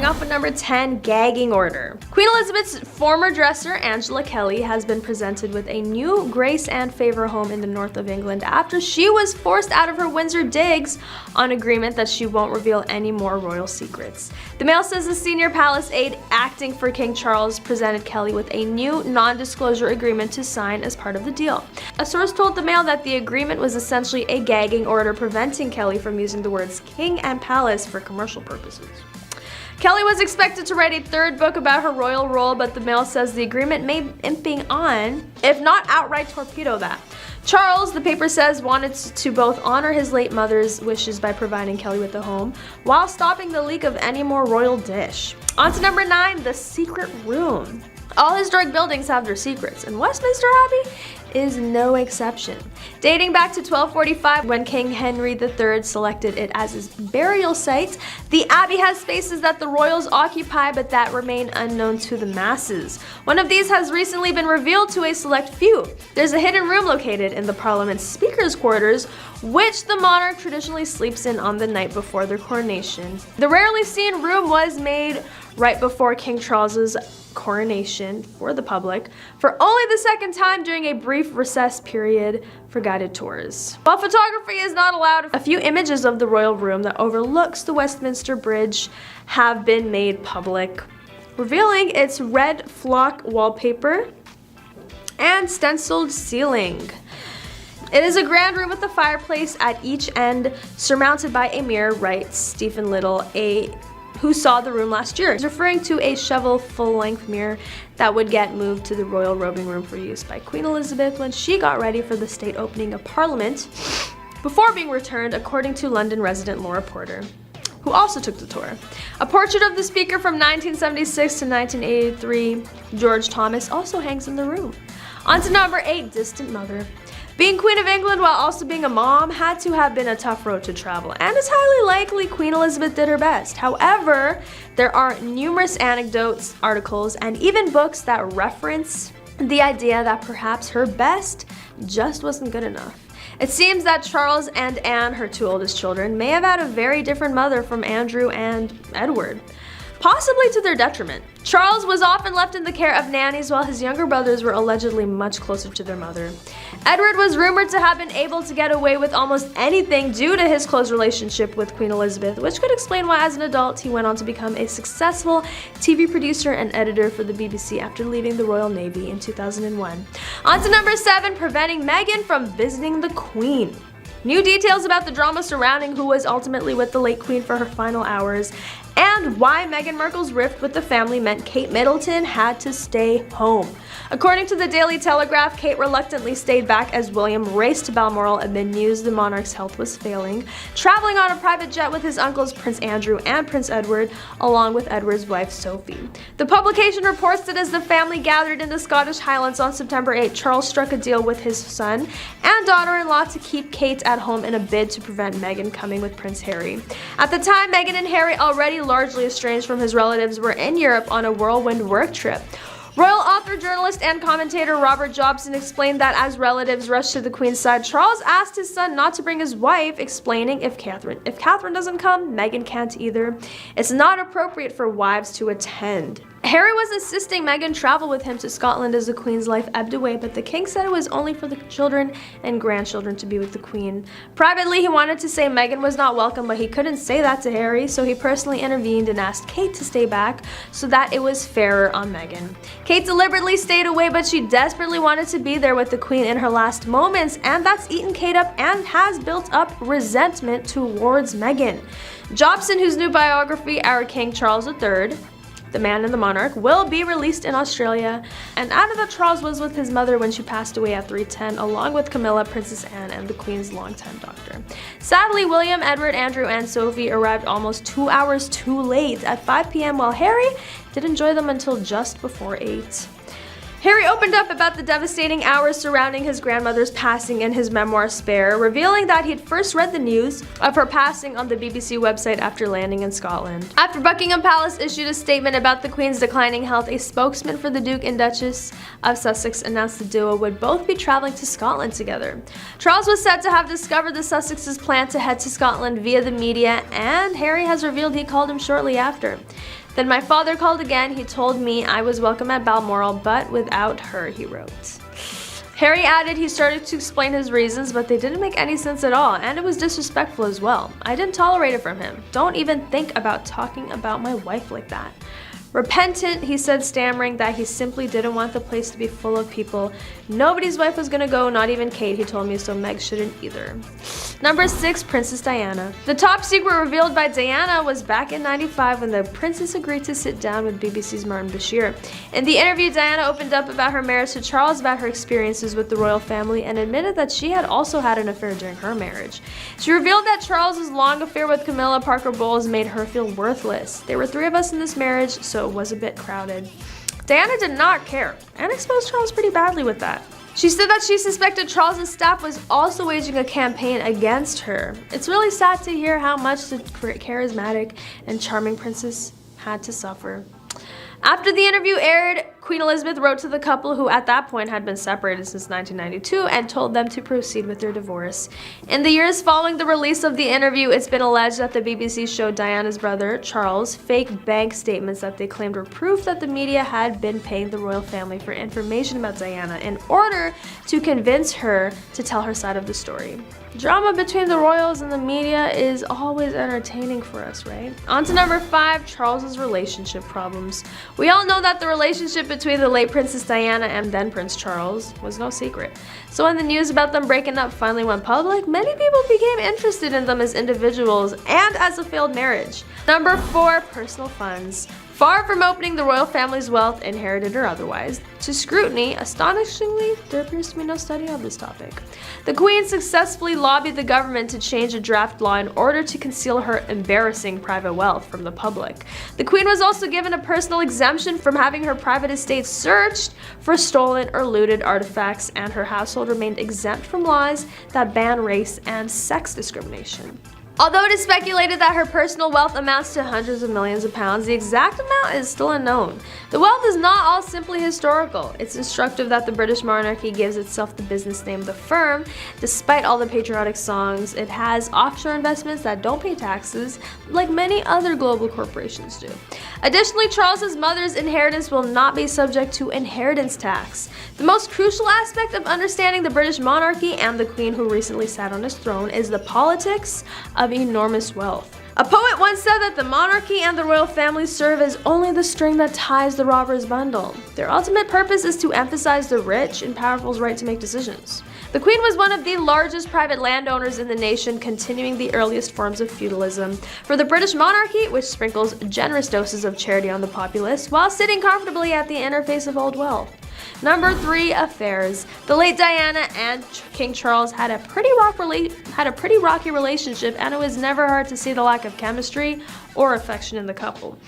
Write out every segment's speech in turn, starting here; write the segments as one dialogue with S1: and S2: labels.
S1: off with number 10, gagging order. Queen Elizabeth's former dresser, Angela Kelly, has been presented with a new grace and favor home in the north of England after she was forced out of her Windsor digs on agreement that she won't reveal any more royal secrets. The Mail says the senior palace aide acting for King Charles presented Kelly with a new non-disclosure agreement to sign as part of the deal. A source told the Mail that the agreement was essentially a gagging order preventing Kelly from using the words king and palace for commercial purposes. Kelly was expected to write a third book about her royal role, but the Mail says the agreement may imping on, if not outright torpedo that. Charles, the paper says, wanted to both honor his late mother's wishes by providing Kelly with a home, while stopping the leak of any more royal dish. On to number 9, the secret room. All historic buildings have their secrets, and Westminster Abbey is no exception. Dating back to 1245, when King Henry III selected it as his burial site, the Abbey has spaces that the royals occupy but that remain unknown to the masses. One of these has recently been revealed to a select few. There's a hidden room located in the Parliament's Speaker's quarters, which the monarch traditionally sleeps in on the night before their coronation. The rarely seen room was made right before King Charles's coronation for the public, for only the second time during a brief recess period for guided tours. While photography is not allowed, a few images of the royal room that overlooks the Westminster Bridge have been made public, revealing its red flock wallpaper and stenciled ceiling. It is a grand room with a fireplace at each end, surmounted by a mirror, writes Stephen Little, who saw the room last year, referring to a shovel full-length mirror that would get moved to the royal robing room for use by Queen Elizabeth when she got ready for the state opening of Parliament before being returned, according to London resident Laura Porter, who also took the tour. A portrait of the Speaker from 1976 to 1983, George Thomas, also hangs in the room. On to number 8, distant mother. Being Queen of England while also being a mom had to have been a tough road to travel, and it's highly likely Queen Elizabeth did her best. However, there are numerous anecdotes, articles, and even books that reference the idea that perhaps her best just wasn't good enough. It seems that Charles and Anne, her two oldest children, may have had a very different mother from Andrew and Edward, possibly to their detriment. Charles was often left in the care of nannies while his younger brothers were allegedly much closer to their mother. Edward was rumored to have been able to get away with almost anything due to his close relationship with Queen Elizabeth, which could explain why as an adult he went on to become a successful TV producer and editor for the BBC after leaving the Royal Navy in 2001. On to number 7, preventing Meghan from visiting the Queen. New details about the drama surrounding who was ultimately with the late Queen for her final hours, and why Meghan Markle's rift with the family meant Kate Middleton had to stay home. According to the Daily Telegraph, Kate reluctantly stayed back as William raced to Balmoral amid news the monarch's health was failing, traveling on a private jet with his uncles Prince Andrew and Prince Edward, along with Edward's wife Sophie. The publication reports that as the family gathered in the Scottish Highlands on September 8, Charles struck a deal with his son and daughter-in-law to keep Kate at home in a bid to prevent Meghan coming with Prince Harry. At the time, Meghan and Harry, already largely estranged from his relatives, were in Europe on a whirlwind work trip. Royal author, journalist, and commentator Robert Jobson explained that as relatives rushed to the Queen's side, Charles asked his son not to bring his wife, explaining, if Catherine doesn't come, Meghan can't either. It's not appropriate for wives to attend. Harry was insisting Meghan travel with him to Scotland as the Queen's life ebbed away, but the King said it was only for the children and grandchildren to be with the Queen. Privately, he wanted to say Meghan was not welcome, but he couldn't say that to Harry, so he personally intervened and asked Kate to stay back so that it was fairer on Meghan. Kate deliberately stayed away, but she desperately wanted to be there with the Queen in her last moments, and that's eaten Kate up and has built up resentment towards Meghan. Jobson, whose new biography, Our King Charles III, The Man and the Monarch, will be released in Australia, and added that Charles was with his mother when she passed away at 310, along with Camilla, Princess Anne, and the Queen's longtime doctor. Sadly, William, Edward, Andrew, and Sophie arrived almost 2 hours too late at 5 p.m. while Harry didn't join them until just before 8. Harry opened up about the devastating hours surrounding his grandmother's passing in his memoir Spare, revealing that he'd first read the news of her passing on the BBC website after landing in Scotland. After Buckingham Palace issued a statement about the Queen's declining health, a spokesman for the Duke and Duchess of Sussex announced the duo would both be traveling to Scotland together. Charles was said to have discovered the Sussexes' plan to head to Scotland via the media, and Harry has revealed he called him shortly after. Then my father called again. He told me I was welcome at Balmoral, but without her, he wrote. Harry added he started to explain his reasons, but they didn't make any sense at all, and it was disrespectful as well. I didn't tolerate it from him. Don't even think about talking about my wife like that. Repentant, he said, stammering that he simply didn't want the place to be full of people. Nobody's wife was gonna go, not even Kate, he told me, so Meg shouldn't either. Number 6, Princess Diana. The top secret revealed by Diana was back in '95 when the princess agreed to sit down with BBC's Martin Bashir. In the interview, Diana opened up about her marriage to Charles, about her experiences with the royal family, and admitted that she had also had an affair during her marriage. She revealed that Charles's long affair with Camilla Parker Bowles made her feel worthless. There were 3 of us in this marriage, so it was a bit crowded. Diana did not care and exposed Charles pretty badly with that. She said that she suspected Charles's staff was also waging a campaign against her. It's really sad to hear how much the charismatic and charming princess had to suffer. After the interview aired, Queen Elizabeth wrote to the couple, who at that point had been separated since 1992, and told them to proceed with their divorce. In the years following the release of the interview, it's been alleged that the BBC showed Diana's brother, Charles, fake bank statements that they claimed were proof that the media had been paying the royal family for information about Diana in order to convince her to tell her side of the story. Drama between the royals and the media is always entertaining for us, right? On to number 5, Charles's relationship problems. We all know that the relationship between the late Princess Diana and then Prince Charles was no secret. So when the news about them breaking up finally went public, many people became interested in them as individuals and as a failed marriage. Number 4, personal funds. Far from opening the royal family's wealth, inherited or otherwise, to scrutiny, astonishingly, there appears to be no study on this topic. The Queen successfully lobbied the government to change a draft law in order to conceal her embarrassing private wealth from the public. The Queen was also given a personal exemption from having her private estate searched for stolen or looted artifacts, and her household remained exempt from laws that ban race and sex discrimination. Although it is speculated that her personal wealth amounts to hundreds of millions of pounds, the exact amount is still unknown. The wealth is not all simply historical. It's instructive that the British monarchy gives itself the business name The Firm. Despite all the patriotic songs, it has offshore investments that don't pay taxes, like many other global corporations do. Additionally, Charles's mother's inheritance will not be subject to inheritance tax. The most crucial aspect of understanding the British monarchy and the Queen, who recently sat on his throne, is the politics of enormous wealth. A poet once said that the monarchy and the royal family serve as only the string that ties the robber's bundle. Their ultimate purpose is to emphasize the rich and powerful's right to make decisions. The Queen was one of the largest private landowners in the nation, continuing the earliest forms of feudalism. For the British monarchy, which sprinkles generous doses of charity on the populace while sitting comfortably at the interface of old wealth. Number 3, affairs. The late Diana and King Charles had a pretty rocky relationship, and it was never hard to see the lack of chemistry or affection in the couple.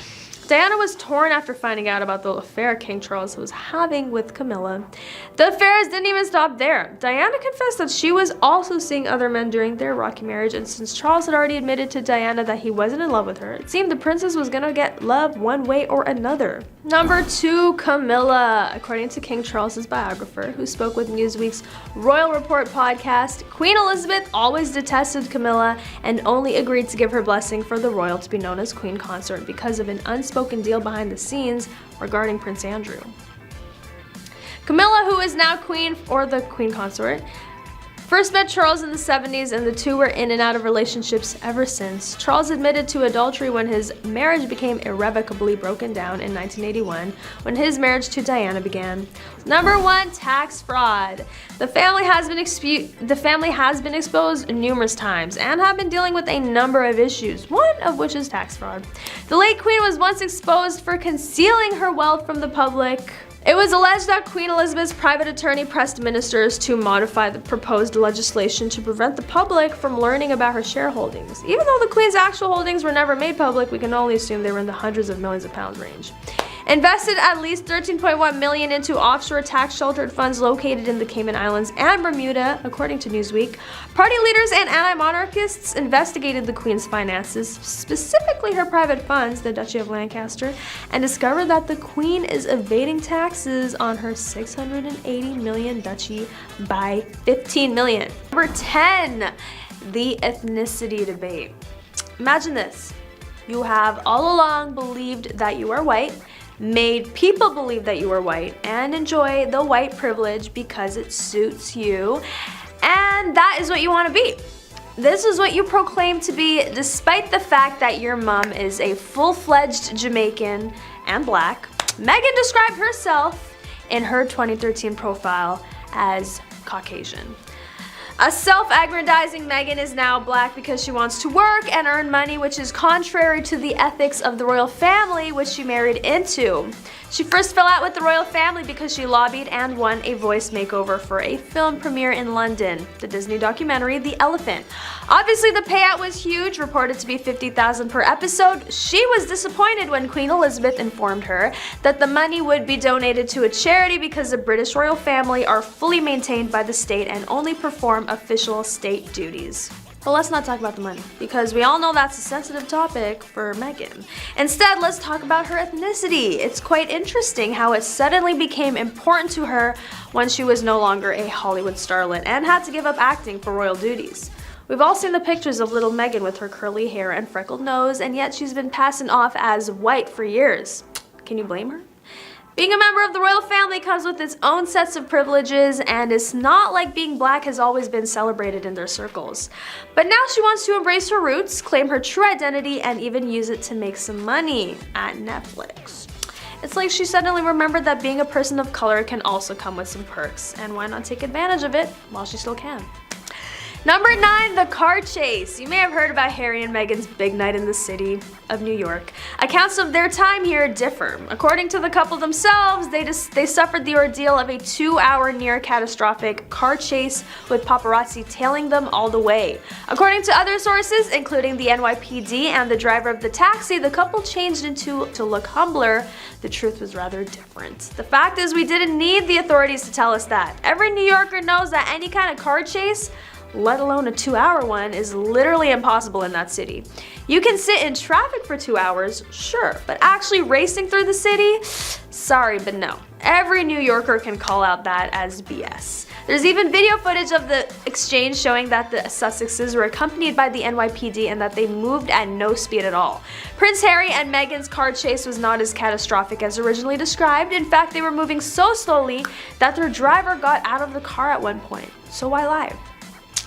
S1: Diana was torn after finding out about the affair King Charles was having with Camilla. The affairs didn't even stop there. Diana confessed that she was also seeing other men during their rocky marriage, and since Charles had already admitted to Diana that he wasn't in love with her, it seemed the princess was gonna get love one way or another. Number 2, Camilla. According to King Charles's biographer, who spoke with Newsweek's Royal Report podcast, Queen Elizabeth always detested Camilla and only agreed to give her blessing for the royal to be known as Queen Consort because of an unspoken deal behind the scenes regarding Prince Andrew. Camilla, who is now Queen or the Queen Consort, first met Charles in the 70s, and the two were in and out of relationships ever since. Charles admitted to adultery when his marriage became irrevocably broken down in 1981, when his marriage to Diana began. Number 1, tax fraud. The family has been exposed numerous times and have been dealing with a number of issues, one of which is tax fraud. The late Queen was once exposed for concealing her wealth from the public. It was alleged that Queen Elizabeth's private attorney pressed ministers to modify the proposed legislation to prevent the public from learning about her shareholdings. Even though the Queen's actual holdings were never made public, we can only assume they were in the hundreds of millions of pounds range. Invested at least $13.1 million into offshore tax-sheltered funds located in the Cayman Islands and Bermuda, according to Newsweek. Party leaders and anti-monarchists investigated the Queen's finances, specifically her private funds, the Duchy of Lancaster, and discovered that the Queen is evading taxes on her $680 million duchy by $15 million. Number 10, the ethnicity debate. Imagine this. You have all along believed that you are white, made people believe that you are white, and enjoy the white privilege because it suits you, and that is what you want to be. This is what you proclaim to be, despite the fact that your mom is a full-fledged Jamaican and black. Meghan described herself in her 2013 profile as Caucasian. A self-aggrandizing Meghan is now black because she wants to work and earn money, which is contrary to the ethics of the royal family, which she married into. She first fell out with the royal family because she lobbied and won a voice makeover for a film premiere in London, the Disney documentary The Elephant. Obviously the payout was huge, reported to be $50,000 per episode. She was disappointed when Queen Elizabeth informed her that the money would be donated to a charity because the British royal family are fully maintained by the state and only perform official state duties. But let's not talk about the money, because we all know that's a sensitive topic for Meghan. Instead, let's talk about her ethnicity. It's quite interesting how it suddenly became important to her when she was no longer a Hollywood starlet and had to give up acting for royal duties. We've all seen the pictures of little Meghan with her curly hair and freckled nose, and yet she's been passing off as white for years. Can you blame her? Being a member of the royal family comes with its own sets of privileges, and it's not like being black has always been celebrated in their circles. But now she wants to embrace her roots, claim her true identity, and even use it to make some money at Netflix. It's like she suddenly remembered that being a person of color can also come with some perks, and why not take advantage of it while she still can? Number 9, the car chase. You may have heard about Harry and Meghan's big night in the city of New York. Accounts of their time here differ. According to the couple themselves, they suffered the ordeal of a 2-hour near catastrophic car chase with paparazzi tailing them all the way. According to other sources, including the NYPD and the driver of the taxi, the couple changed to look humbler. The truth was rather different. The fact is, we didn't need the authorities to tell us that. Every New Yorker knows that any kind of car chase, let alone a 2-hour one, is literally impossible in that city. You can sit in traffic for 2 hours, sure, but actually racing through the city? Sorry, but no. Every New Yorker can call out that as BS. There's even video footage of the exchange showing that the Sussexes were accompanied by the NYPD and that they moved at no speed at all. Prince Harry and Meghan's car chase was not as catastrophic as originally described. In fact, they were moving so slowly that their driver got out of the car at one point. So why lie?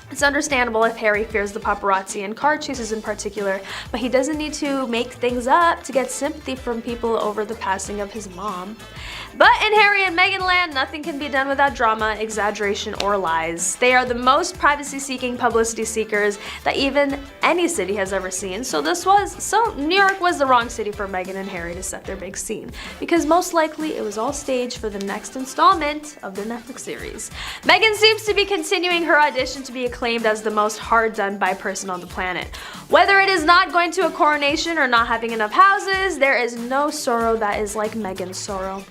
S1: It's understandable if Harry fears the paparazzi and car chases in particular, but he doesn't need to make things up to get sympathy from people over the passing of his mom. But in Harry and Meghan land, nothing can be done without drama, exaggeration, or lies. They are the most privacy-seeking publicity seekers that even any city has ever seen, so New York was the wrong city for Meghan and Harry to set their big scene, because most likely it was all staged for the next installment of their Netflix series. Meghan seems to be continuing her audition to be acclaimed as the most hard-done-by person on the planet. Whether it is not going to a coronation or not having enough houses, there is no sorrow that is like Meghan's sorrow.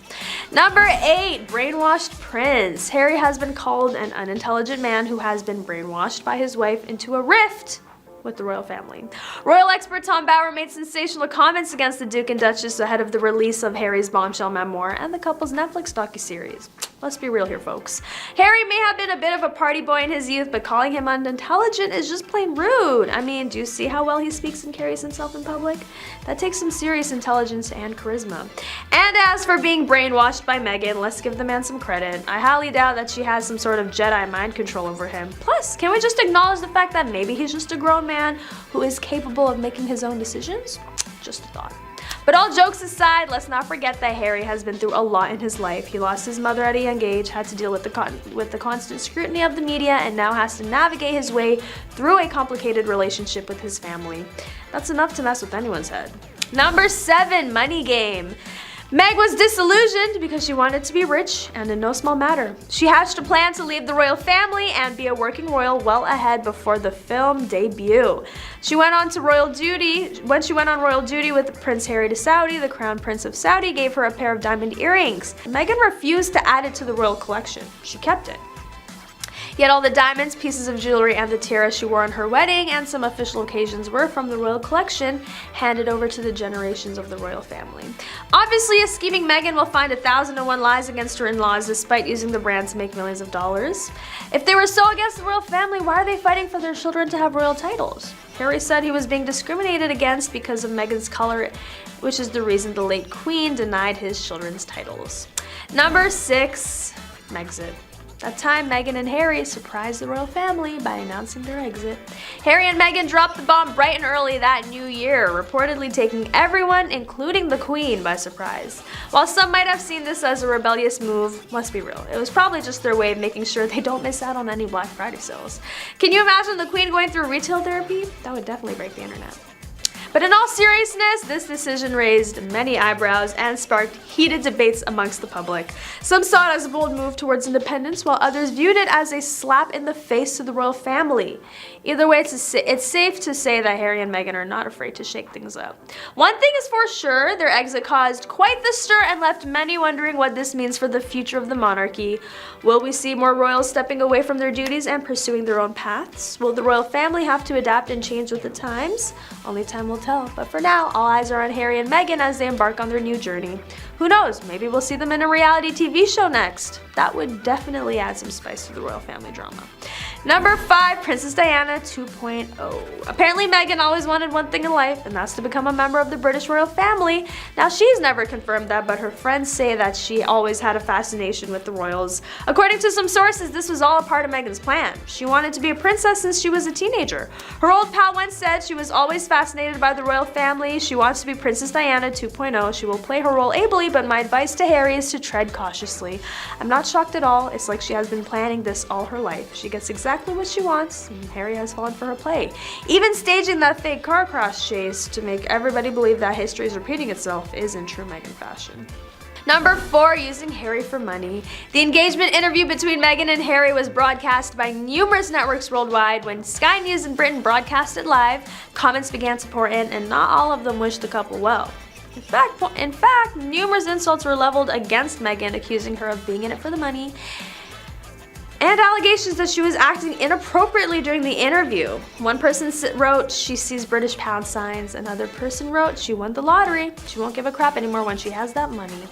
S1: Number 8, brainwashed prince. Harry has been called an unintelligent man who has been brainwashed by his wife into a rift with the royal family. Royal expert Tom Bauer made sensational comments against the Duke and Duchess ahead of the release of Harry's bombshell memoir and the couple's Netflix docuseries. Let's be real here, folks. Harry may have been a bit of a party boy in his youth, but calling him unintelligent is just plain rude. I mean, do you see how well he speaks and carries himself in public? That takes some serious intelligence and charisma. And as for being brainwashed by Meghan, let's give the man some credit. I highly doubt that she has some sort of Jedi mind control over him. Plus, can we just acknowledge the fact that maybe he's just a grown man who is capable of making his own decisions? Just a thought. But all jokes aside, let's not forget that Harry has been through a lot in his life. He lost his mother at a young age, had to deal with the constant scrutiny of the media, and now has to navigate his way through a complicated relationship with his family. That's enough to mess with anyone's head. Number 7, money game. Meg was disillusioned because she wanted to be rich, and in no small matter. She hatched a plan to leave the royal family and be a working royal well ahead before the film debut. When she went on royal duty with Prince Harry to Saudi, the Crown Prince of Saudi gave her a pair of diamond earrings. Meghan refused to add it to the royal collection. She kept it. Yet all the diamonds, pieces of jewelry, and the tiara she wore on her wedding and some official occasions were from the royal collection, handed over to the generations of the royal family. Obviously, a scheming Meghan will find 1,001 lies against her in-laws despite using the brand to make millions of dollars. If they were so against the royal family, why are they fighting for their children to have royal titles? Harry said he was being discriminated against because of Meghan's color, which is the reason the late Queen denied his children's titles. Number 6, Megxit. That time, Meghan and Harry surprised the royal family by announcing their exit. Harry and Meghan dropped the bomb bright and early that new year, reportedly taking everyone, including the Queen, by surprise. While some might have seen this as a rebellious move, let's be real, it was probably just their way of making sure they don't miss out on any Black Friday sales. Can you imagine the Queen going through retail therapy? That would definitely break the internet. But in all seriousness, this decision raised many eyebrows and sparked heated debates amongst the public. Some saw it as a bold move towards independence, while others viewed it as a slap in the face to the royal family. Either way, it's safe to say that Harry and Meghan are not afraid to shake things up. One thing is for sure, their exit caused quite the stir and left many wondering what this means for the future of the monarchy. Will we see more royals stepping away from their duties and pursuing their own paths? Will the royal family have to adapt and change with the times? Only time will tell. But for now, all eyes are on Harry and Meghan as they embark on their new journey. Who knows, maybe we'll see them in a reality TV show next. That would definitely add some spice to the royal family drama. Number 5, Princess Diana 2.0. Apparently Meghan always wanted one thing in life, and that's to become a member of the British royal family. Now she's never confirmed that, but her friends say that she always had a fascination with the royals. According to some sources, this was all a part of Meghan's plan. She wanted to be a princess since she was a teenager. Her old pal once said she was always fascinated by the royal family. She wants to be Princess Diana 2.0. She will play her role ably, but my advice to Harry is to tread cautiously. I'm not shocked at all. It's like she has been planning this all her life. She gets exactly what she wants, and Harry has fallen for her play. Even staging that fake car crash chase to make everybody believe that history is repeating itself is in true Meghan fashion. Number 4, using Harry for money. The engagement interview between Meghan and Harry was broadcast by numerous networks worldwide. When Sky News in Britain broadcast it live, comments began to pour in, and not all of them wished the couple well. In fact, numerous insults were leveled against Meghan, accusing her of being in it for the money, and allegations that she was acting inappropriately during the interview. One person wrote she sees British pound signs, another person wrote she won the lottery, she won't give a crap anymore when she has that money.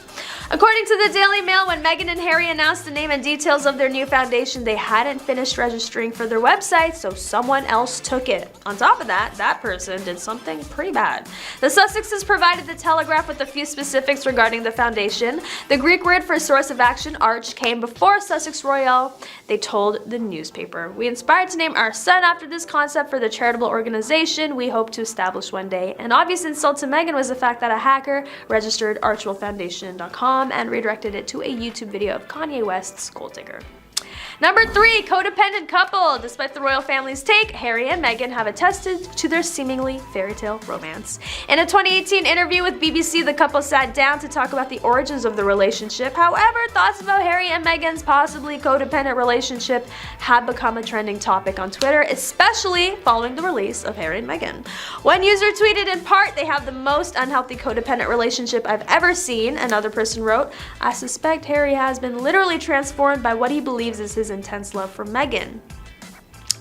S1: According to the Daily Mail, when Meghan and Harry announced the name and details of their new foundation, they hadn't finished registering for their website, so someone else took it. On top of that, that person did something pretty bad. The Sussexes provided the Telegraph with a few specifics regarding the foundation. The Greek word for source of action, arch, came before Sussex Royale. They told the newspaper, "We inspired to name our son after this concept for the charitable organization we hope to establish one day." An obvious insult to Meghan was the fact that a hacker registered archwellfoundation.com and redirected it to a YouTube video of Kanye West's Gold Digger. Number 3, codependent couple. Despite the royal family's take, Harry and Meghan have attested to their seemingly fairy tale romance. In a 2018 interview with BBC, the couple sat down to talk about the origins of the relationship. However, thoughts about Harry and Meghan's possibly codependent relationship have become a trending topic on Twitter, especially following the release of Harry and Meghan. One user tweeted in part, "They have the most unhealthy codependent relationship I've ever seen." Another person wrote, "I suspect Harry has been literally transformed by what he believes is his intense love for Meghan,"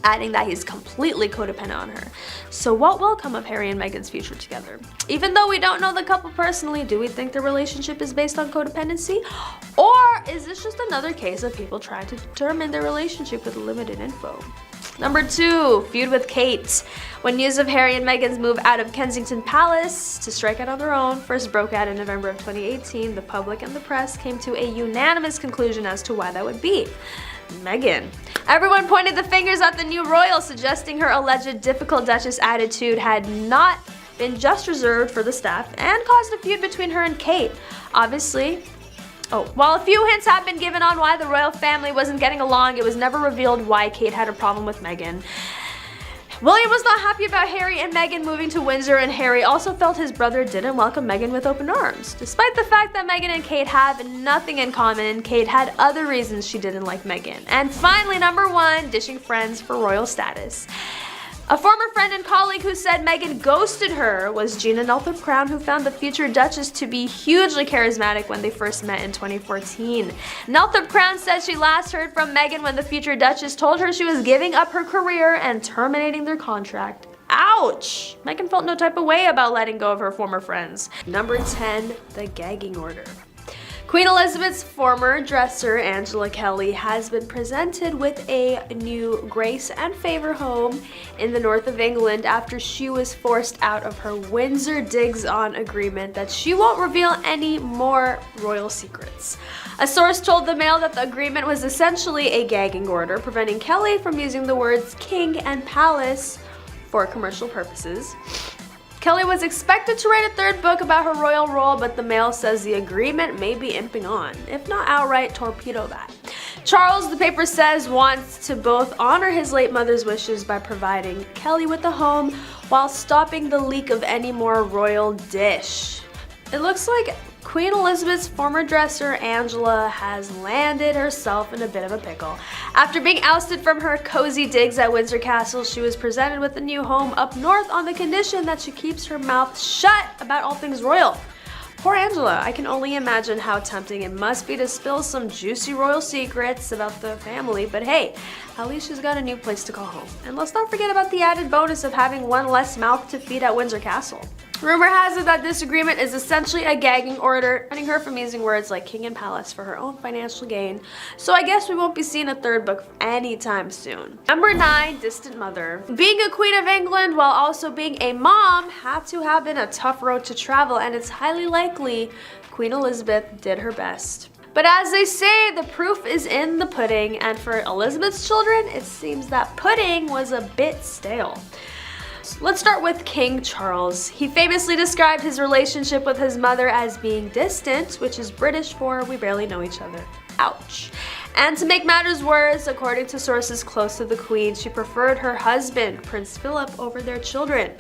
S1: adding that he's completely codependent on her. So what will come of Harry and Meghan's future together? Even though we don't know the couple personally, do we think their relationship is based on codependency? Or is this just another case of people trying to determine their relationship with limited info? Number 2, feud with Kate. When news of Harry and Meghan's move out of Kensington Palace to strike out on their own first broke out in November of 2018, the public and the press came to a unanimous conclusion as to why that would be. Meghan. Everyone pointed the fingers at the new royal, suggesting her alleged difficult Duchess attitude had not been just reserved for the staff and caused a feud between her and Kate. While a few hints have been given on why the royal family wasn't getting along, it was never revealed why Kate had a problem with Meghan. William was not happy about Harry and Meghan moving to Windsor, and Harry also felt his brother didn't welcome Meghan with open arms. Despite the fact that Meghan and Kate have nothing in common, Kate had other reasons she didn't like Meghan. And finally, number 1, dishing friends for royal status. A former friend and colleague who said Meghan ghosted her was Gina Nelthorpe-Crown, who found the future Duchess to be hugely charismatic when they first met in 2014. Nelthorpe-Crown said she last heard from Meghan when the future Duchess told her she was giving up her career and terminating their contract. Ouch! Meghan felt no type of way about letting go of her former friends. Number 10, the gagging order. Queen Elizabeth's former dresser, Angela Kelly, has been presented with a new grace and favor home in the north of England after she was forced out of her Windsor Digs-On agreement that she won't reveal any more royal secrets. A source told the Mail that the agreement was essentially a gagging order, preventing Kelly from using the words king and palace for commercial purposes. Kelly was expected to write a third book about her royal role, but the Mail says the agreement may be imping on, if not outright torpedo that. Charles, the paper says, wants to both honor his late mother's wishes by providing Kelly with a home while stopping the leak of any more royal dish. It looks like Queen Elizabeth's former dresser, Angela, has landed herself in a bit of a pickle. After being ousted from her cozy digs at Windsor Castle, she was presented with a new home up north on the condition that she keeps her mouth shut about all things royal. Poor Angela, I can only imagine how tempting it must be to spill some juicy royal secrets about the family, but hey, at least she's got a new place to call home. And let's not forget about the added bonus of having one less mouth to feed at Windsor Castle. Rumor has it that this agreement is essentially a gagging order, preventing her from using words like king and palace for her own financial gain. So I guess we won't be seeing a third book anytime soon. Number 9, distant mother. Being a queen of England while also being a mom had to have been a tough road to travel, and it's highly likely Queen Elizabeth did her best. But as they say, the proof is in the pudding, and for Elizabeth's children, it seems that pudding was a bit stale. Let's start with King Charles. He famously described his relationship with his mother as being distant, which is British for we barely know each other. Ouch. And to make matters worse, according to sources close to the Queen, she preferred her husband, Prince Philip, over their children.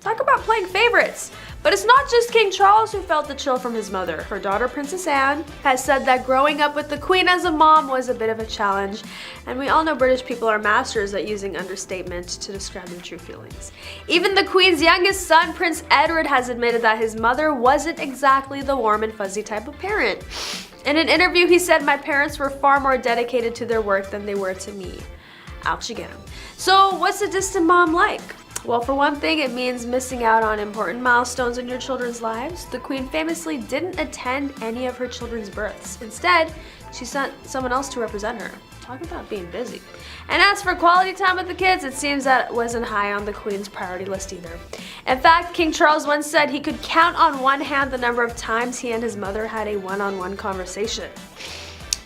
S1: Talk about playing favorites. But it's not just King Charles who felt the chill from his mother. Her daughter, Princess Anne, has said that growing up with the Queen as a mom was a bit of a challenge, and we all know British people are masters at using understatement to describe their true feelings. Even the Queen's youngest son, Prince Edward, has admitted that his mother wasn't exactly the warm and fuzzy type of parent. In an interview, he said, "My parents were far more dedicated to their work than they were to me." Ouch again. So what's a distant mom like? Well, for one thing, it means missing out on important milestones in your children's lives. The Queen famously didn't attend any of her children's births. Instead, she sent someone else to represent her. Talk about being busy. And as for quality time with the kids, it seems that wasn't high on the Queen's priority list either. In fact, King Charles once said he could count on one hand the number of times he and his mother had a one-on-one conversation.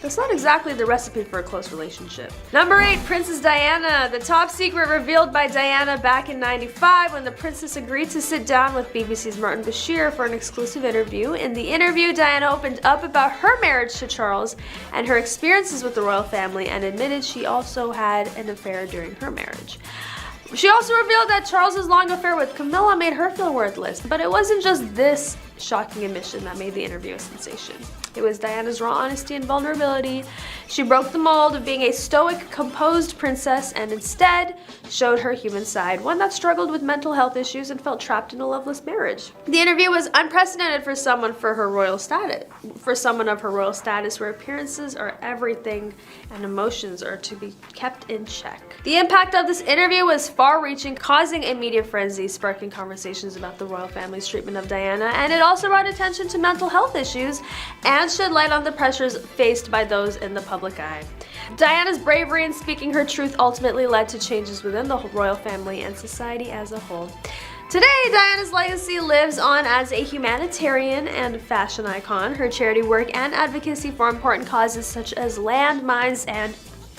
S1: That's not exactly the recipe for a close relationship. Number 8, Princess Diana. The top secret revealed by Diana back in '95 when the princess agreed to sit down with BBC's Martin Bashir for an exclusive interview. In the interview, Diana opened up about her marriage to Charles and her experiences with the royal family, and admitted she also had an affair during her marriage. She also revealed that Charles's long affair with Camilla made her feel worthless, but it wasn't just this shocking admission that made the interview a sensation. It was Diana's raw honesty and vulnerability. She broke the mold of being a stoic, composed princess and instead showed her human side, one that struggled with mental health issues and felt trapped in a loveless marriage. The interview was unprecedented for someone of her royal status, where appearances are everything and emotions are to be kept in check. The impact of this interview was far-reaching, causing a media frenzy, sparking conversations about the royal family's treatment of Diana, and it also brought attention to mental health issues and shed light on the pressures faced by those in the public eye. Diana's bravery in speaking her truth ultimately led to changes within the royal family and society as a whole. Today, Diana's legacy lives on as a humanitarian and fashion icon. Her charity work and advocacy for important causes such as landmines and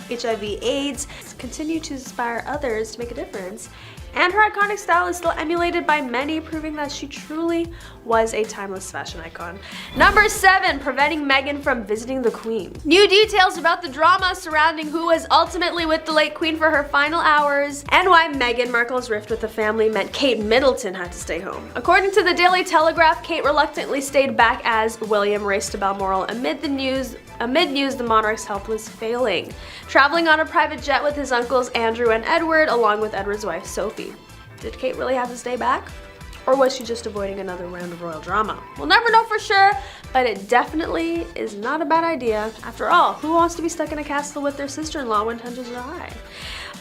S1: HIV/AIDS continue to inspire others to make a difference. And her iconic style is still emulated by many, proving that she truly was a timeless fashion icon. Number 7, preventing Meghan from visiting the Queen. New details about the drama surrounding who was ultimately with the late Queen for her final hours, and why Meghan Markle's rift with the family meant Kate Middleton had to stay home. According to the Daily Telegraph, Kate reluctantly stayed back as William raced to Balmoral amid news the monarch's health was failing, traveling on a private jet with his uncles Andrew and Edward, along with Edward's wife Sophie. Did Kate really have to stay back? Or was she just avoiding another round of royal drama? We'll never know for sure, but it definitely is not a bad idea. After all, who wants to be stuck in a castle with their sister-in-law when tensions are high?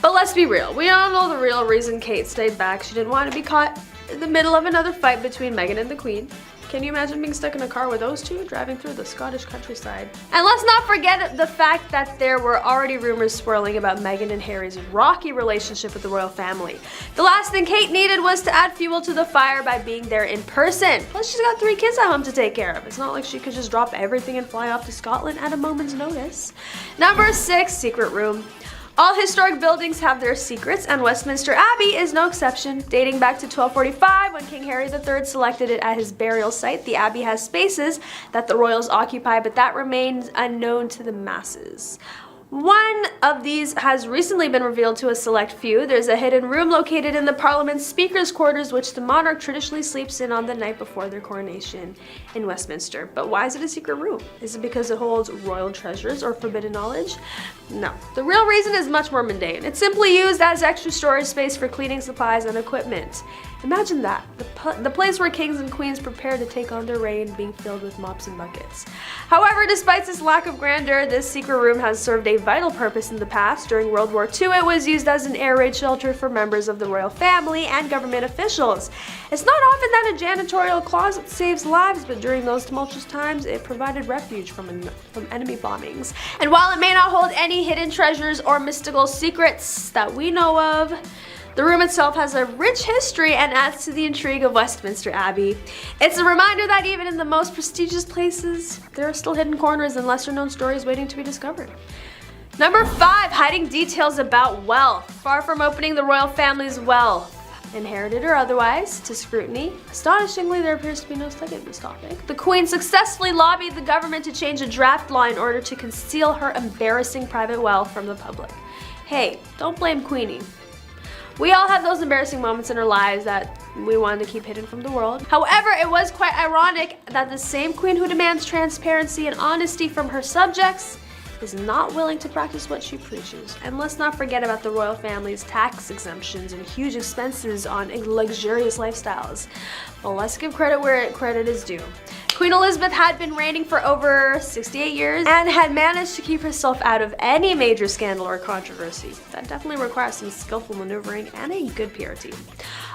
S1: But let's be real, we all know the real reason Kate stayed back. She didn't want to be caught in the middle of another fight between Meghan and the Queen. Can you imagine being stuck in a car with those two driving through the Scottish countryside? And let's not forget the fact that there were already rumors swirling about Meghan and Harry's rocky relationship with the royal family. The last thing Kate needed was to add fuel to the fire by being there in person. Plus, she's got 3 kids at home to take care of. It's not like she could just drop everything and fly off to Scotland at a moment's notice. Number 6, secret room. All historic buildings have their secrets, and Westminster Abbey is no exception. Dating back to 1245, when King Harry III selected it as his burial site, the Abbey has spaces that the royals occupy, but that remains unknown to the masses. One of these has recently been revealed to a select few. There's a hidden room located in the Parliament's Speaker's quarters, which the monarch traditionally sleeps in on the night before their coronation in Westminster. But why is it a secret room? Is it because it holds royal treasures or forbidden knowledge? No. The real reason is much more mundane. It's simply used as extra storage space for cleaning supplies and equipment. Imagine that. The place where kings and queens prepare to take on their reign being filled with mops and buckets. However, despite this lack of grandeur, this secret room has served a vital purpose in the past. During World War II, it was used as an air raid shelter for members of the royal family and government officials. It's not often that a janitorial closet saves lives, but during those tumultuous times, it provided refuge from enemy bombings. And while it may not hold any hidden treasures or mystical secrets that we know of, the room itself has a rich history and adds to the intrigue of Westminster Abbey. It's a reminder that even in the most prestigious places, there are still hidden corners and lesser-known stories waiting to be discovered. Number 5, hiding details about wealth. Far from opening the royal family's wealth, inherited or otherwise, to scrutiny, astonishingly, there appears to be no study of this topic. The Queen successfully lobbied the government to change a draft law in order to conceal her embarrassing private wealth from the public. Hey, don't blame Queenie. We all have those embarrassing moments in our lives that we wanted to keep hidden from the world. However, it was quite ironic that the same queen who demands transparency and honesty from her subjects is not willing to practice what she preaches. And let's not forget about the royal family's tax exemptions and huge expenses on luxurious lifestyles. Well, let's give credit where credit is due. Queen Elizabeth had been reigning for over 68 years and had managed to keep herself out of any major scandal or controversy. That definitely requires some skillful maneuvering and a good PR team.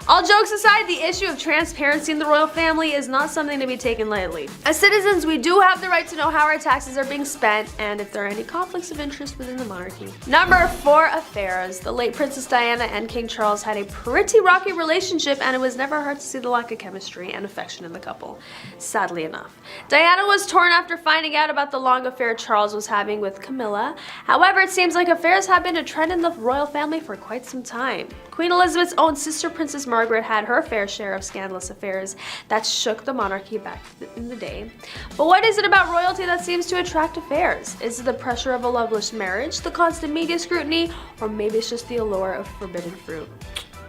S1: All jokes aside, the issue of transparency in the royal family is not something to be taken lightly. As citizens, we do have the right to know how our taxes are being spent and if there are any conflicts of interest within the monarchy. Number 4, affairs. The late Princess Diana and King Charles had a pretty rocky relationship, and it was never hard to see the lack of chemistry and affection in the couple, sadly enough. Diana was torn after finding out about the long affair Charles was having with Camilla. However, it seems like affairs have been a trend in the royal family for quite some time. Queen Elizabeth's own sister, Princess Margaret, had her fair share of scandalous affairs that shook the monarchy back in the day. But what is it about royalty that seems to attract affairs? Is it the pressure of a loveless marriage, the constant media scrutiny, or maybe it's just the allure of forbidden fruit?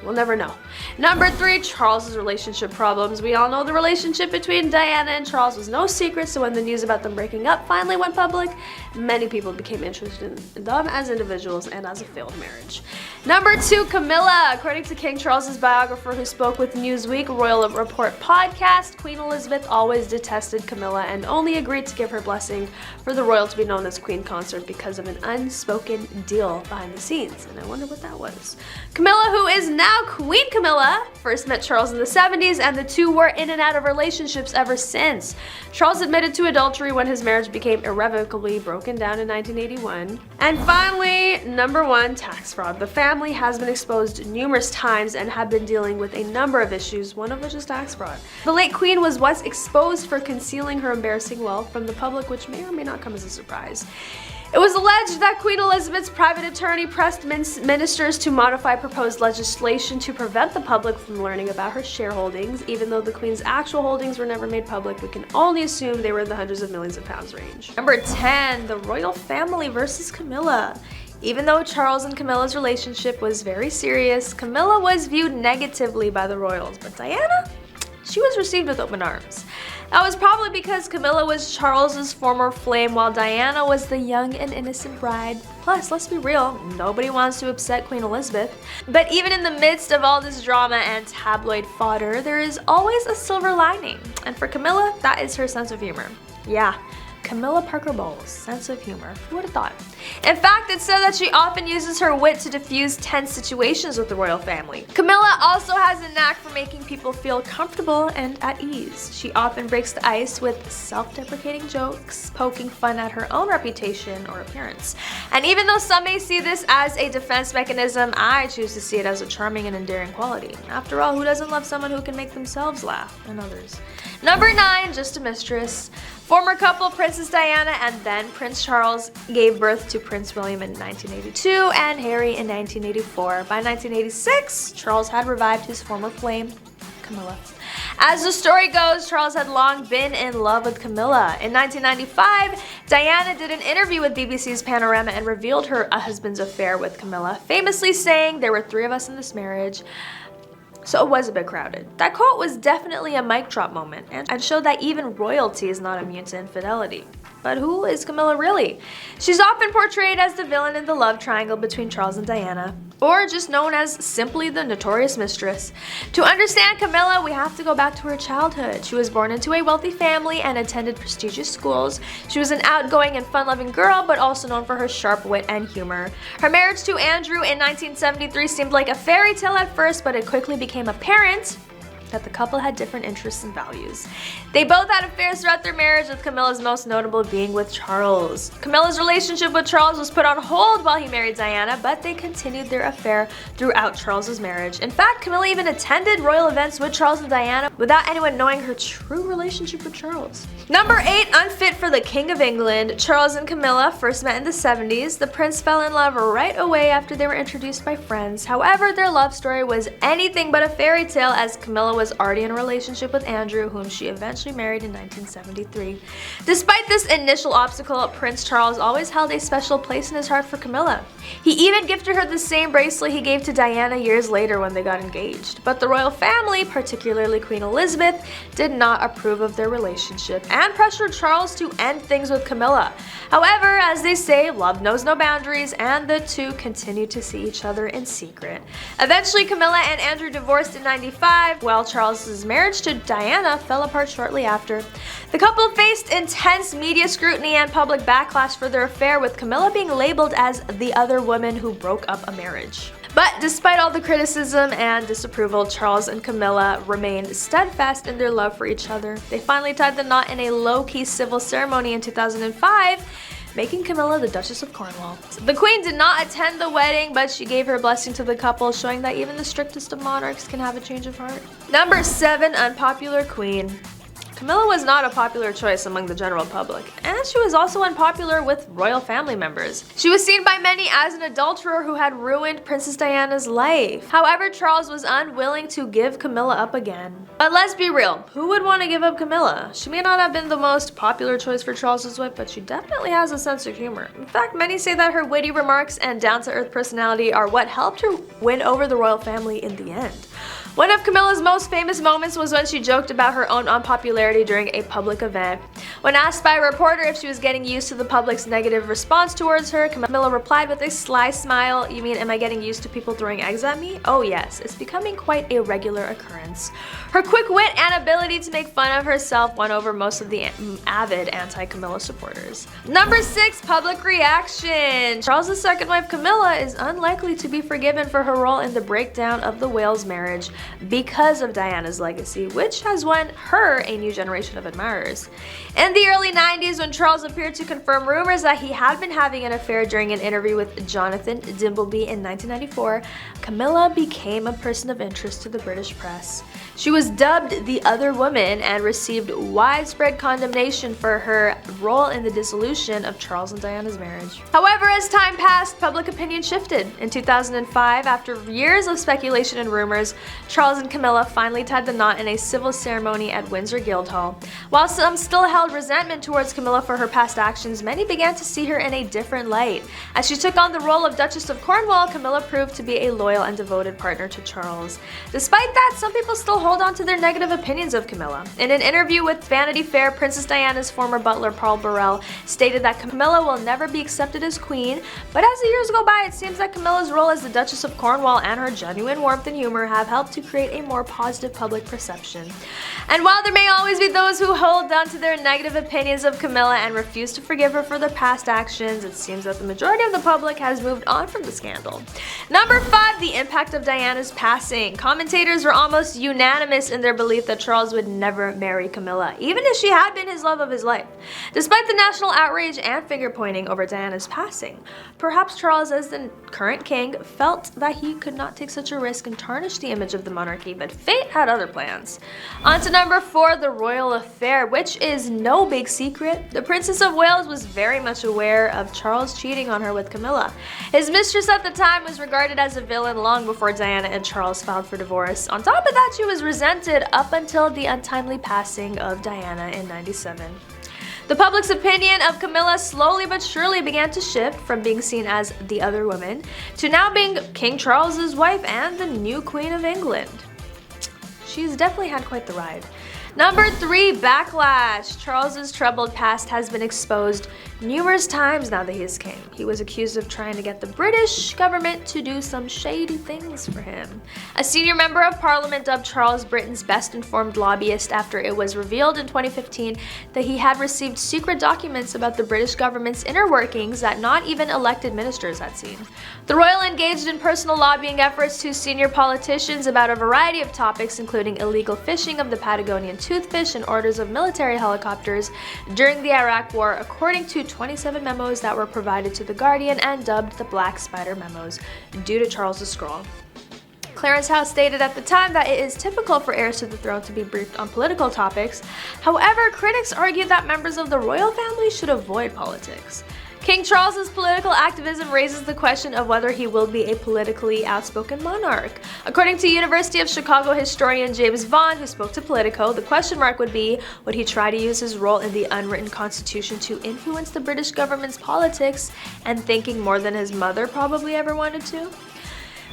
S1: We'll never know. Number 3, Charles's relationship problems. We all know the relationship between Diana and Charles was no secret, so when the news about them breaking up finally went public, many people became interested in them as individuals and as a failed marriage. Number 2, Camilla. According to King Charles's biographer who spoke with Newsweek Royal Report podcast, Queen Elizabeth always detested Camilla and only agreed to give her blessing for the royal to be known as Queen Consort because of an unspoken deal behind the scenes. And I wonder what that was. Camilla, who is now Queen Camilla, first met Charles in the 70s, and the two were in and out of relationships ever since. Charles admitted to adultery when his marriage became irrevocably broken down in 1981. And finally, number 1, tax fraud. The family has been exposed numerous times and have been dealing with a number of issues, one of which is tax fraud. The late Queen was once exposed for concealing her embarrassing wealth from the public, which may or may not come as a surprise. It was alleged that Queen Elizabeth's private attorney pressed ministers to modify proposed legislation to prevent the public from learning about her shareholdings. Even though the Queen's actual holdings were never made public, we can only assume they were in the hundreds of millions of pounds range. Number 10, the royal family versus Camilla. Even though Charles and Camilla's relationship was very serious, Camilla was viewed negatively by the royals, but Diana? She was received with open arms. That was probably because Camilla was Charles's former flame while Diana was the young and innocent bride. Plus, let's be real, nobody wants to upset Queen Elizabeth. But even in the midst of all this drama and tabloid fodder, there is always a silver lining. And for Camilla, that is her sense of humor. Yeah, Camilla Parker Bowles' sense of humor. Who would have thought? In fact, it's said that she often uses her wit to diffuse tense situations with the royal family. Camilla also has a knack for making people feel comfortable and at ease. She often breaks the ice with self-deprecating jokes, poking fun at her own reputation or appearance. And even though some may see this as a defense mechanism, I choose to see it as a charming and endearing quality. After all, who doesn't love someone who can make themselves laugh and others? Number 9, just a mistress. Former couple Princess Diana and then Prince Charles gave birth to Prince William in 1982 and Harry in 1984. By 1986, Charles had revived his former flame, Camilla. As the story goes, Charles had long been in love with Camilla. In 1995, Diana did an interview with BBC's Panorama and revealed her husband's affair with Camilla, famously saying, "There were 3 of us in this marriage." So it was a bit crowded. That quote was definitely a mic drop moment and showed that even royalty is not immune to infidelity. But who is Camilla really? She's often portrayed as the villain in the love triangle between Charles and Diana, or just known as simply the notorious mistress. To understand Camilla, we have to go back to her childhood. She was born into a wealthy family and attended prestigious schools. She was an outgoing and fun-loving girl, but also known for her sharp wit and humor. Her marriage to Andrew in 1973 seemed like a fairy tale at first, but it quickly became apparent that the couple had different interests and values. They both had affairs throughout their marriage, with Camilla's most notable being with Charles. Camilla's relationship with Charles was put on hold while he married Diana, but they continued their affair throughout Charles's marriage. In fact, Camilla even attended royal events with Charles and Diana without anyone knowing her true relationship with Charles. Number 8, unfit for the King of England. Charles and Camilla first met in the 70s. The prince fell in love right away after they were introduced by friends. However, their love story was anything but a fairy tale, as Camilla was already in a relationship with Andrew, whom she eventually married in 1973. Despite this initial obstacle, Prince Charles always held a special place in his heart for Camilla. He even gifted her the same bracelet he gave to Diana years later when they got engaged. But the royal family, particularly Queen Elizabeth, did not approve of their relationship and pressured Charles to end things with Camilla. However, as they say, love knows no boundaries, and the two continued to see each other in secret. Eventually, Camilla and Andrew divorced in 1995, while Charles's marriage to Diana fell apart shortly after. The couple faced intense media scrutiny and public backlash for their affair, with Camilla being labeled as the other woman who broke up a marriage. But despite all the criticism and disapproval, Charles and Camilla remained steadfast in their love for each other. They finally tied the knot in a low-key civil ceremony in 2005, making Camilla the Duchess of Cornwall. The Queen did not attend the wedding, but she gave her blessing to the couple, showing that even the strictest of monarchs can have a change of heart. Number 7, unpopular queen. Camilla was not a popular choice among the general public, and she was also unpopular with royal family members. She was seen by many as an adulterer who had ruined Princess Diana's life. However, Charles was unwilling to give Camilla up again. But let's be real, who would want to give up Camilla? She may not have been the most popular choice for Charles's wife, but she definitely has a sense of humor. In fact, many say that her witty remarks and down-to-earth personality are what helped her win over the royal family in the end. One of Camilla's most famous moments was when she joked about her own unpopularity during a public event. When asked by a reporter if she was getting used to the public's negative response towards her, Camilla replied with a sly smile, "You mean, am I getting used to people throwing eggs at me? Oh yes, it's becoming quite a regular occurrence." Her quick wit and ability to make fun of herself won over most of the avid anti-Camilla supporters. Number 6, public reaction. Charles' second wife Camilla is unlikely to be forgiven for her role in the breakdown of the Wales marriage because of Diana's legacy, which has won her a new generation of admirers. In the early 90s, when Charles appeared to confirm rumors that he had been having an affair during an interview with Jonathan Dimbleby in 1994, Camilla became a person of interest to the British press. She was dubbed the other woman and received widespread condemnation for her role in the dissolution of Charles and Diana's marriage. However, as time passed, public opinion shifted. In 2005, after years of speculation and rumors, Charles and Camilla finally tied the knot in a civil ceremony at Windsor Guildhall. While some still held resentment towards Camilla for her past actions, many began to see her in a different light. As she took on the role of Duchess of Cornwall, Camilla proved to be a loyal and devoted partner to Charles. Despite that, some people still hold on to their negative opinions of Camilla. In an interview with Vanity Fair, Princess Diana's former butler Paul Burrell stated that Camilla will never be accepted as queen, but as the years go by, it seems that Camilla's role as the Duchess of Cornwall and her genuine warmth and humor have helped to create a more positive public perception. And while there may always be those who hold on to their negative opinions of Camilla and refuse to forgive her for their past actions, it seems that the majority of the public has moved on from the scandal. Number 5, the impact of Diana's passing. Commentators were almost unanimous in their belief that Charles would never marry Camilla, even if she had been his love of his life. Despite the national outrage and finger-pointing over Diana's passing, perhaps Charles, as the current king, felt that he could not take such a risk and tarnish the image of the monarchy, but fate had other plans. On to number 4, the royal affair, which is no big secret. The Princess of Wales was very much aware of Charles cheating on her with Camilla. His mistress at the time was regarded as a villain long before Diana and Charles filed for divorce. On top of that, she was resented up until the untimely passing of Diana in '97. The public's opinion of Camilla slowly but surely began to shift from being seen as the other woman to now being King Charles's wife and the new Queen of England. She's definitely had quite the ride. Number 3, backlash. Charles's troubled past has been exposed numerous times now that he is king. He was accused of trying to get the British government to do some shady things for him. A senior member of parliament dubbed Charles Britain's best informed lobbyist after it was revealed in 2015 that he had received secret documents about the British government's inner workings that not even elected ministers had seen. The royal engaged in personal lobbying efforts to senior politicians about a variety of topics, including illegal fishing of the Patagonian toothfish and orders of military helicopters during the Iraq War, according to 27 memos that were provided to The Guardian and dubbed the Black Spider memos due to Charles's scrawl. Clarence House stated at the time that it is typical for heirs to the throne to be briefed on political topics. However, critics argued that members of the royal family should avoid politics. King Charles's political activism raises the question of whether he will be a politically outspoken monarch. According to University of Chicago historian James Vaughn, who spoke to Politico, the question mark would be, would he try to use his role in the unwritten constitution to influence the British government's politics and thinking more than his mother probably ever wanted to?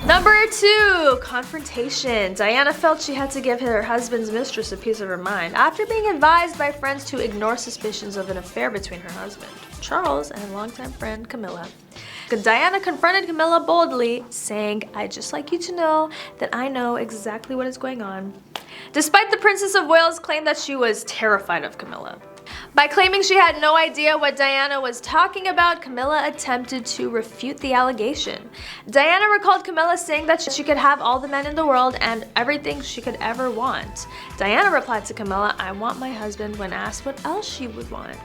S1: Number 2, confrontation. Diana felt she had to give her husband's mistress a piece of her mind after being advised by friends to ignore suspicions of an affair between her husband, Charles, and longtime friend Camilla. Diana confronted Camilla boldly, saying, "I'd just like you to know that I know exactly what is going on." Despite the Princess of Wales' claim that she was terrified of Camilla. By claiming she had no idea what Diana was talking about, Camilla attempted to refute the allegation. Diana recalled Camilla saying that she could have all the men in the world and everything she could ever want. Diana replied to Camilla, "I want my husband," when asked what else she would want.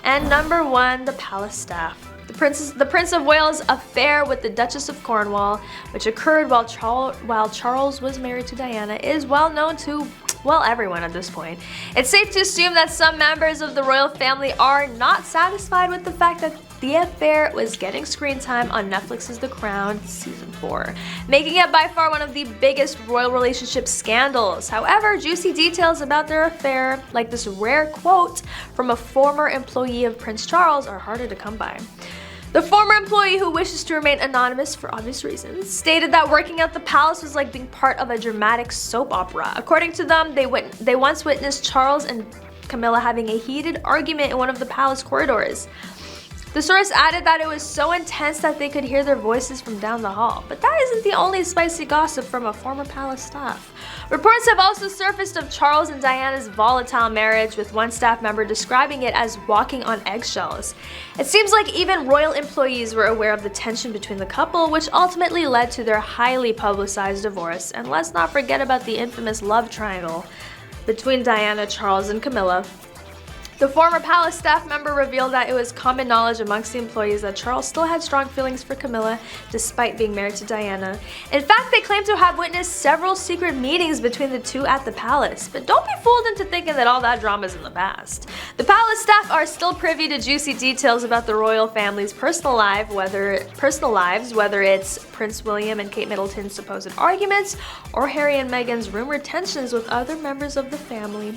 S1: And number 1, the palace staff. The Prince of Wales' affair with the Duchess of Cornwall, which occurred while Charles was married to Diana, is well known to, well, everyone at this point. It's safe to assume that some members of the royal family are not satisfied with the fact that the affair was getting screen time on Netflix's The Crown Season 4, making it by far one of the biggest royal relationship scandals. However, juicy details about their affair, like this rare quote from a former employee of Prince Charles, are harder to come by. The former employee, who wishes to remain anonymous for obvious reasons, stated that working at the palace was like being part of a dramatic soap opera. According to them, they once witnessed Charles and Camilla having a heated argument in one of the palace corridors. The source added that it was so intense that they could hear their voices from down the hall. But that isn't the only spicy gossip from a former palace staff. Reports have also surfaced of Charles and Diana's volatile marriage, with one staff member describing it as walking on eggshells. It seems like even royal employees were aware of the tension between the couple, which ultimately led to their highly publicized divorce. And let's not forget about the infamous love triangle between Diana, Charles, and Camilla. The former palace staff member revealed that it was common knowledge amongst the employees that Charles still had strong feelings for Camilla despite being married to Diana. In fact, they claimed to have witnessed several secret meetings between the two at the palace. But don't be fooled into thinking that all that drama is in the past. The palace staff are still privy to juicy details about the royal family's personal lives, whether it's Prince William and Kate Middleton's supposed arguments or Harry and Meghan's rumored tensions with other members of the family.